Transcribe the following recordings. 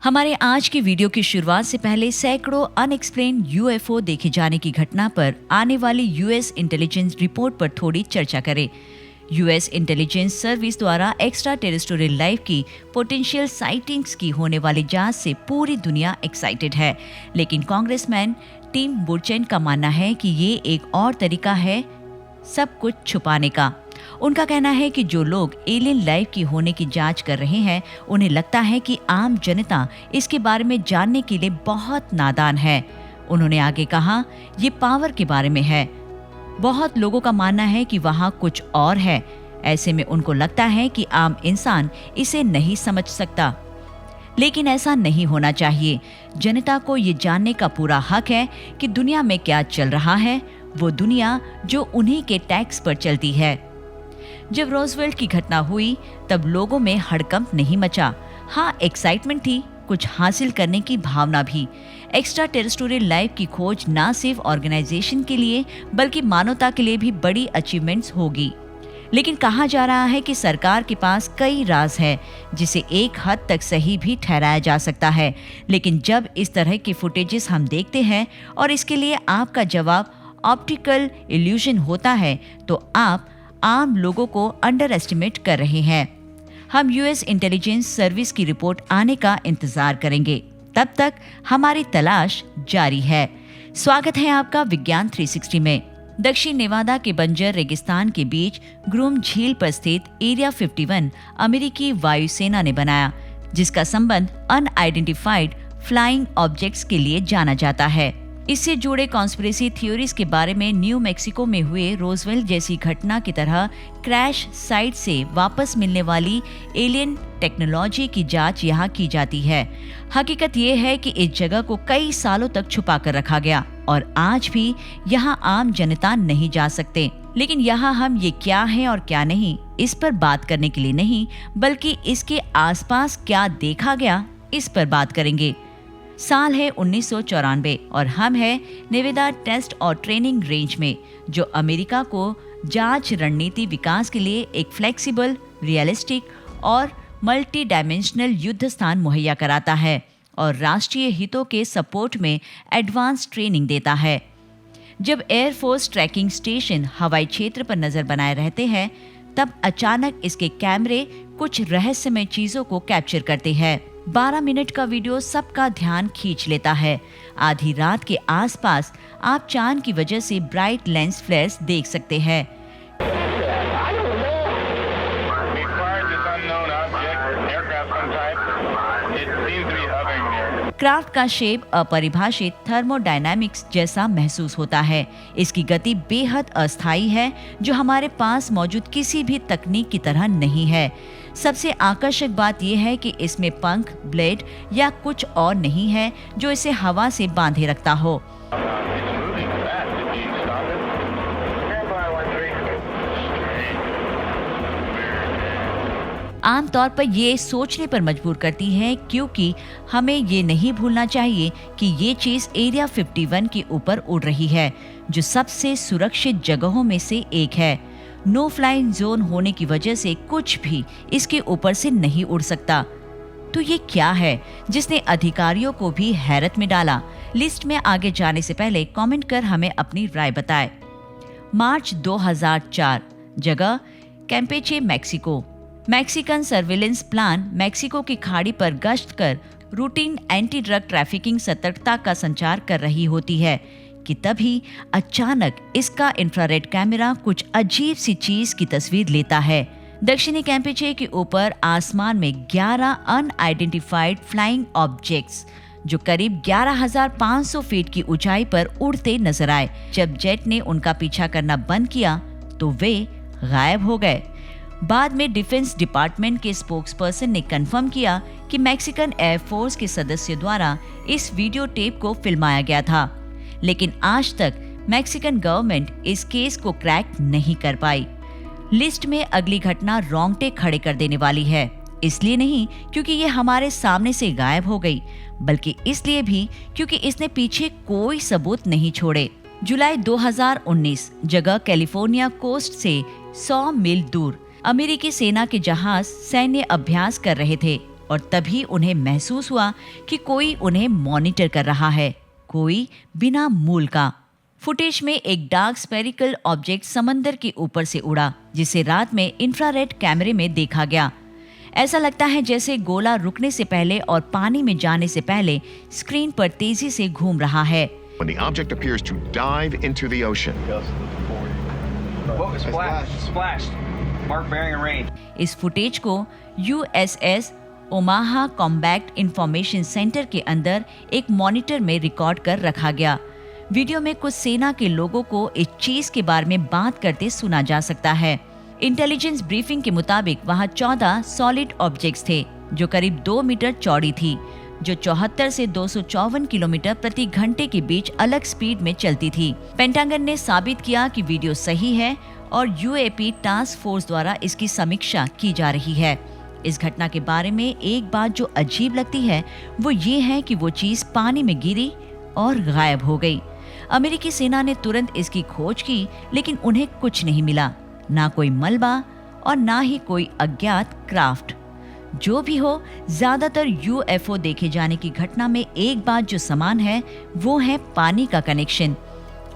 हमारे आज की वीडियो की शुरुआत से पहले सैकड़ों अनएक्सप्लेन यूएफओ देखे जाने की घटना पर आने वाली यूएस इंटेलिजेंस रिपोर्ट पर थोड़ी चर्चा करें। यूएस इंटेलिजेंस सर्विस द्वारा एक्स्ट्रा टेरेस्ट्रियल लाइफ की पोटेंशियल साइटिंग्स की होने वाली जांच से पूरी दुनिया एक्साइटेड है, लेकिन कांग्रेसमैन टिम बुर्चेन का मानना है कि ये एक और तरीका है सब कुछ छुपाने का। उनका कहना है कि जो लोग एलियन लाइफ की होने की जांच कर रहे हैं, उन्हें लगता है कि आम जनता इसके बारे में जानने के लिए बहुत नादान है। उन्होंने आगे कहा, ये पावर के बारे में है। बहुत लोगों का मानना है कि वहाँ कुछ और है। ऐसे में उनको लगता है कि आम इंसान इसे नहीं समझ सकता, लेकिन ऐसा नहीं होना चाहिए। जनता को ये जानने का पूरा हक है कि दुनिया में क्या चल रहा है, वो दुनिया जो उन्हीं के टैक्स पर चलती है। जब रोजवेल्ट की घटना हुई तब लोगों में हड़कंप नहीं मचा। हाँ, एक्साइटमेंट थी, कुछ हासिल करने की भावना भी। एक्स्ट्रा टेरेस्ट्रियल लाइफ की खोज न सिर्फ ऑर्गेनाइजेशन के लिए बल्कि मानवता के लिए भी बड़ी अचीवमेंट्स होगी। लेकिन कहा जा रहा है कि सरकार के पास कई राज है जिसे एक हद तक सही भी ठहराया जा सकता है। लेकिन जब इस तरह की फुटेजेस हम देखते हैं और इसके लिए आपका जवाब ऑप्टिकल इल्यूजन होता है, तो आप आम लोगों को अंडर एस्टिमेट कर रहे हैं। हम यूएस इंटेलिजेंस सर्विस की रिपोर्ट आने का इंतजार करेंगे। तब तक हमारी तलाश जारी है। स्वागत है आपका विज्ञान 360 में। दक्षिण नेवादा के बंजर रेगिस्तान के बीच ग्रूम झील पर स्थित एरिया 51 अमेरिकी वायुसेना ने बनाया, जिसका संबंध अनआइडेंटिफाइड फ्लाइंग ऑब्जेक्ट्स के लिए जाना जाता है। इससे जुड़े कॉन्स्पिरेसी थ्योरीज के बारे में न्यू मैक्सिको में हुए रोजवेल्ट जैसी घटना की तरह क्रैश साइट से वापस मिलने वाली एलियन टेक्नोलॉजी की जांच यहाँ की जाती है। हकीकत ये है कि इस जगह को कई सालों तक छुपा कर रखा गया और आज भी यहाँ आम जनता नहीं जा सकते। लेकिन यहाँ हम ये क्या है और क्या नहीं, इस पर बात करने के लिए नहीं, बल्कि इसके आसपास क्या देखा गया, इस पर बात करेंगे। साल है 1994 और हम हैं नेवादा टेस्ट और ट्रेनिंग रेंज में, जो अमेरिका को जांच रणनीति विकास के लिए एक फ्लेक्सिबल, रियलिस्टिक और मल्टी डायमेंशनल युद्ध स्थान मुहैया कराता है और राष्ट्रीय हितों के सपोर्ट में एडवांस ट्रेनिंग देता है। जब एयरफोर्स ट्रैकिंग स्टेशन हवाई क्षेत्र पर नजर बनाए रहते हैं, तब अचानक इसके कैमरे कुछ रहस्यमय चीजों को कैप्चर करते हैं। 12 मिनट का वीडियो सबका ध्यान खींच लेता है। आधी रात के आसपास आप चांद की वजह से ब्राइट लेंस फ्लेयर्स देख सकते हैं। क्राफ्ट का शेप अपरिभाषित थर्मोडायनामिक्स जैसा महसूस होता है। इसकी गति बेहद अस्थायी है, जो हमारे पास मौजूद किसी भी तकनीक की तरह नहीं है। सबसे आकर्षक बात यह है कि इसमें पंख, ब्लेड या कुछ और नहीं है जो इसे हवा से बांधे रखता हो। आमतौर पर ये सोचने पर मजबूर करती है, क्योंकि हमें ये नहीं भूलना चाहिए कि ये चीज एरिया 51 के ऊपर उड़ रही है, जो सबसे सुरक्षित जगहों में से एक है। नो फ्लाइंग जोन होने की वजह से कुछ भी इसके ऊपर से नहीं उड़ सकता। तो ये क्या है जिसने अधिकारियों को भी हैरत में डाला? लिस्ट में आगे जाने से पहले कमेंट कर हमें अपनी राय बताएं। मार्च 2004, जगह Campeche, Mexico. Mexican surveillance plan Mexico की खाड़ी पर गश्त कर रूटीन एंटी ड्रग ट्रैफिकिंग सतर्कता का संचार कर रही होती है कि तभी अचानक इसका इंफ्रारेड कैमरा कुछ अजीब सी चीज की तस्वीर लेता है। दक्षिणी कैम्पेचे के ऊपर आसमान में 11 अनआइडेंटिफाइड फ्लाइंग ऑब्जेक्ट्स, जो करीब 11,500 फीट की ऊंचाई पर उड़ते नजर आए। जब जेट ने उनका पीछा करना बंद किया तो वे गायब हो गए। बाद में डिफेंस डिपार्टमेंट के स्पोक्सपर्सन ने कंफर्म किया कि मैक्सिकन एयरफोर्स के सदस्यों द्वारा इस वीडियो टेप को फिल्माया गया था, लेकिन आज तक मैक्सिकन गवर्नमेंट इस केस को क्रैक नहीं कर पाई। लिस्ट में अगली घटना रोंगटे खड़े कर देने वाली है, इसलिए नहीं क्योंकि ये हमारे सामने से गायब हो गई, बल्कि इसलिए भी क्योंकि इसने पीछे कोई सबूत नहीं छोड़े। जुलाई 2019, जगह कैलिफोर्निया कोस्ट से 100 मील दूर अमेरिकी सेना के जहाज सैन्य अभ्यास कर रहे थे। और तभी उन्हें महसूस हुआ कि कोई उन्हें मॉनिटर कर रहा है, कोई बिना मूल का। फुटेज में एक डार्क स्फेरिकल ऑब्जेक्ट समंदर के ऊपर से उड़ा, जिसे रात में इंफ्रारेड कैमरे में देखा गया। ऐसा लगता है जैसे गोला रुकने से पहले और पानी में जाने से पहले स्क्रीन पर तेजी से घूम रहा है। When the object appears to dive into the ocean. Whoa, splashed. Mark bearing and range. इस फुटेज को USS Omaha combat information centre के अंदर एक मॉनिटर में रिकॉर्ड कर रखा गया। वीडियो में कुछ सेना के लोगों को इस चीज के बारे में बात करते सुना जा सकता है। इंटेलिजेंस ब्रीफिंग के मुताबिक वहां 14 सॉलिड ऑब्जेक्ट्स थे, जो करीब 2 मीटर चौड़ी थी, जो 74 से 254 किलोमीटर प्रति घंटे के बीच अलग स्पीड में चलती थी। पेंटागन ने साबित किया कि वीडियो सही है और UAP टास्क फोर्स द्वारा इसकी समीक्षा की जा रही है। इस घटना के बारे में एक बात जो अजीब लगती है वो ये है कि वो चीज पानी में गिरी और गायब हो गई। अमेरिकी सेना ने तुरंत इसकी खोज की, लेकिन उन्हें कुछ नहीं मिला, ना कोई मलबा और ना ही कोई अज्ञात क्राफ्ट। जो भी हो, ज्यादातर UFO देखे जाने की घटना में एक बात जो समान है वो है पानी का कनेक्शन।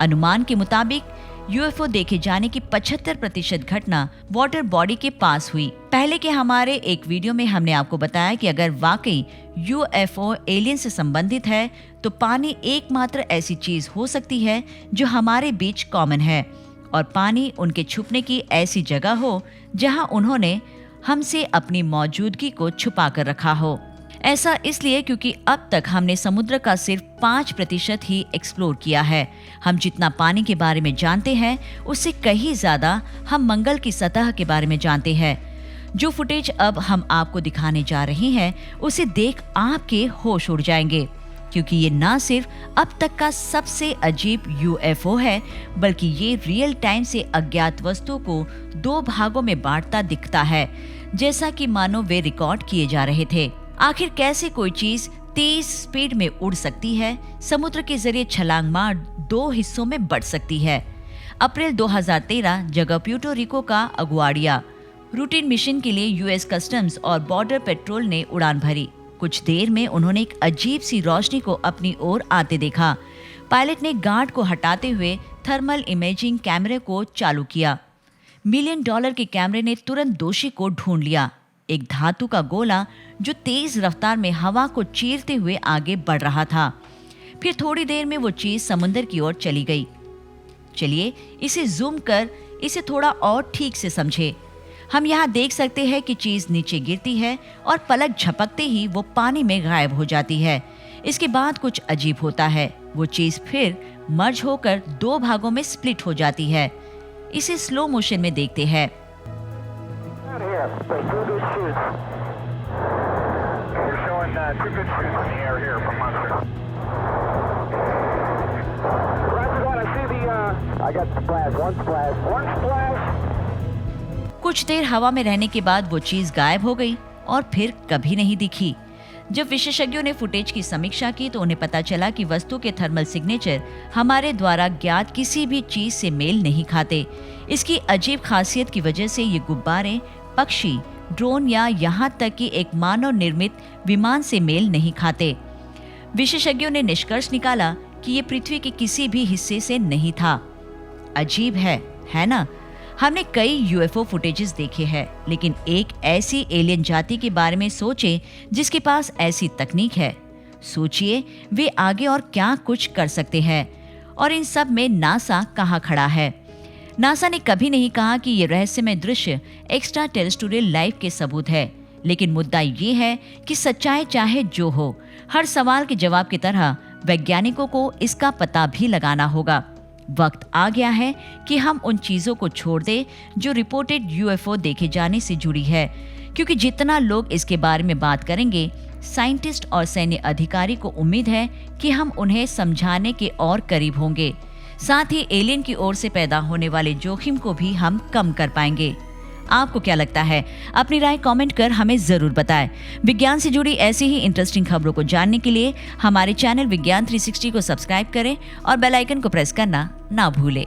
अनुमान के मुताबिक UFO देखे जाने की 75% घटना वाटर बॉडी के पास हुई। पहले के हमारे एक वीडियो में हमने आपको बताया कि अगर वाकई UFO एलियन से संबंधित है तो पानी एकमात्र ऐसी चीज हो सकती है जो हमारे बीच कॉमन है, और पानी उनके छुपने की ऐसी जगह हो जहां उन्होंने हमसे अपनी मौजूदगी को छुपा कर रखा हो। ऐसा इसलिए क्योंकि अब तक हमने समुद्र का सिर्फ 5% ही एक्सप्लोर किया है। हम जितना पानी के बारे में जानते हैं उससे कहीं ज्यादा हम मंगल की सतह के बारे में जानते हैं। जो फुटेज अब हम आपको दिखाने जा रहे हैं उसे देख आपके होश उड़ जाएंगे, क्योंकि ये ना सिर्फ अब तक का सबसे अजीब UFO है, बल्कि ये रियल टाइम से अज्ञात वस्तुओं को 2 भागों में बांटता दिखता है, जैसा कि मानो वे रिकॉर्ड किए जा रहे थे। आखिर कैसे कोई चीज तेज स्पीड में उड़ सकती है, समुद्र के जरिए छलांग मार 2 हिस्सों में बढ़ सकती है। अप्रैल 2013 जगह प्यूर्टो रिको का अगुआडिया रूटीन मिशन के लिए US कस्टम्स और बॉर्डर पेट्रोल ने उड़ान भरी। कुछ देर में उन्होंने एक अजीब सी रोशनी को अपनी ओर आते देखा। पायलट ने गार्ड को हटाते हुए थर्मल इमेजिंग कैमरे को चालू किया। $1 मिलियन के कैमरे ने तुरंत दोषी को ढूंढ लिया, एक धातु का गोला जो तेज रफ्तार में हवा को चीरते हुए आगे बढ़ रहा था। फिर थोड़ी देर में वो चीज समुद्र की ओर चली गई। चलिए इसे जूम कर इसे थोड़ा और ठीक से समझे। हम यहाँ देख सकते हैं कि चीज नीचे गिरती है और पलक झपकते ही वो पानी में गायब हो जाती है। इसके बाद कुछ अजीब होता है, वो चीज फिर मर्ज होकर 2 भागों में स्प्लिट हो जाती है। इसे स्लो मोशन में देखते हैं। कुछ देर हवा में रहने के बाद वो चीज गायब हो गई और फिर कभी नहीं दिखी। जब विशेषज्ञों ने फुटेज की समीक्षा की तो उन्हें पता चला कि वस्तु के थर्मल सिग्नेचर हमारे द्वारा ज्ञात किसी भी चीज से मेल नहीं खाते। इसकी अजीब खासियत की वजह से ये गुब्बारे, पक्षी, ड्रोन या यहाँ तक कि एक मानव निर्मित विमान से मेल नहीं खाते। विशेषज्ञों ने निष्कर्ष निकाला कि ये पृथ्वी के किसी भी हिस्से से नहीं था। अजीब है ना? हमने कई UFO फुटेजेस देखे हैं, लेकिन एक ऐसी एलियन जाति के बारे में सोचें जिसके पास ऐसी तकनीक है। सोचिए वे आगे और क्या कुछ कर सकते हैं। और इन सब में नासा कहाँ खड़ा है? नासा ने कभी नहीं कहा कि ये रहस्यमय दृश्य एक्स्ट्रा टेरेस्ट्रियल लाइफ के सबूत है, लेकिन मुद्दा ये है कि सच्चाई चाहे जो हो, हर सवाल के जवाब की तरह वैज्ञानिकों को इसका पता भी लगाना होगा। वक्त आ गया है कि हम उन चीजों को छोड़ दें जो रिपोर्टेड UFO देखे जाने से जुड़ी है, क्योंकि जितना लोग इसके बारे में बात करेंगे, साइंटिस्ट और सैन्य अधिकारी को उम्मीद है कि हम उन्हें समझाने के और करीब होंगे। साथ ही एलियन की ओर से पैदा होने वाले जोखिम को भी हम कम कर पाएंगे। आपको क्या लगता है? अपनी राय कमेंट कर हमें जरूर बताएं। विज्ञान से जुड़ी ऐसी ही इंटरेस्टिंग खबरों को जानने के लिए हमारे चैनल विज्ञान 360 को सब्सक्राइब करें और बेल आइकन को प्रेस करना ना भूलें।